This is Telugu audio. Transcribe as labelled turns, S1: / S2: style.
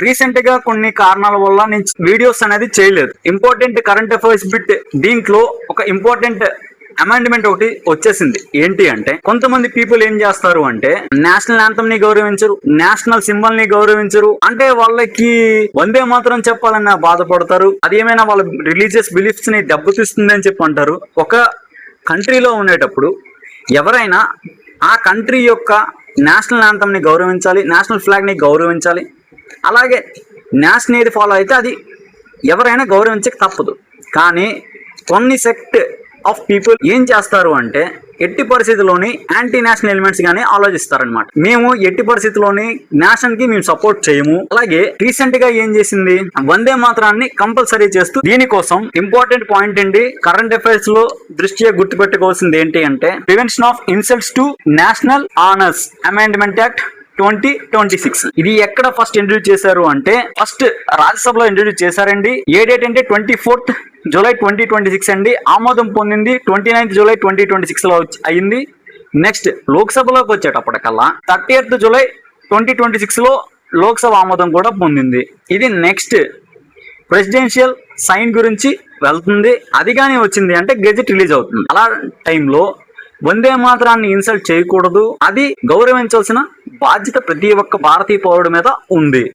S1: రీసెంట్ గా కొన్ని కారణాల వల్ల నేను వీడియోస్ అనేది చేయలేదు. ఇంపార్టెంట్ కరెంట్ అఫైర్స్ బిట్ దీంట్లో ఒక ఇంపార్టెంట్ అమెండ్మెంట్ ఒకటి వచ్చేసింది. ఏంటి అంటే కొంతమంది పీపుల్ ఏం చేస్తారు అంటే నేషనల్ యాంథమ్ ని గౌరవించరు, నేషనల్ సింబల్ ని గౌరవించరు. అంటే వాళ్ళకి వందే మాత్రం చెప్పాలని బాధపడతారు. అది ఏమైనా వాళ్ళ రిలీజియస్ బిలీఫ్స్ ని దెబ్బతీస్తుంది అని చెప్పి అంటారు. ఒక కంట్రీలో ఉండేటప్పుడు ఎవరైనా ఆ కంట్రీ యొక్క నేషనల్ యాంథమ్ ని గౌరవించాలి, నేషనల్ ఫ్లాగ్ ని గౌరవించాలి. అలాగే నేషనల్ ఏది ఫాలో అయితే అది ఎవరైనా గౌరవించక తప్పదు. కానీ కొన్ని సెక్ట్ ఆఫ్ పీపుల్ ఏం చేస్తారు అంటే ఎట్టి పరిస్థితుల్లోని యాంటీ నేషనల్ ఎలిమెంట్స్ గానే ఆలోచిస్తారనమాట. మేము ఎట్టి పరిస్థితుల్లోని నేషన్ కి మేము సపోర్ట్ చేయము. అలాగే రీసెంట్ గా ఏం చేసింది, వందే మాత్రాన్ని కంపల్సరీ చేస్తూ దీనికోసం ఇంపార్టెంట్ పాయింట్ అండి, కరెంట్ అఫైర్స్ లో దృష్ట్యా గుర్తుపెట్టుకోవాల్సింది ఏంటి అంటే prevention of insults to national honours amendment act 2026. ఇది ఎక్కడ ఫస్ట్ ఇంట్రడ్యూస్ చేశారు అంటే ఫస్ట్ రాజ్యసభలో ఇంట్రడ్యూస్ చేశారండి. ఏ డేట్ అంటే 24th July 2026 అండి. ఆమోదం పొందింది 29th July 2026 లో అయింది. నెక్స్ట్ లోక్సభలోకి వచ్చేటప్పటికల్లా 30th July 2026 లో లోక్సభ ఆమోదం కూడా పొందింది. ఇది నెక్స్ట్ ప్రెసిడెన్షియల్ సైన్ గురించి వెళ్తుంది. అది కానీ వచ్చింది అంటే గెజెట్ రిలీజ్ అవుతుంది. అలా టైంలో వందే మాత్రాన్ని ఇన్సల్ట్ చేయకూడదు, అది గౌరవించాల్సిన బాధ్యత ప్రతి ఒక్క భారతీయ పౌరుడి మీద ఉంది.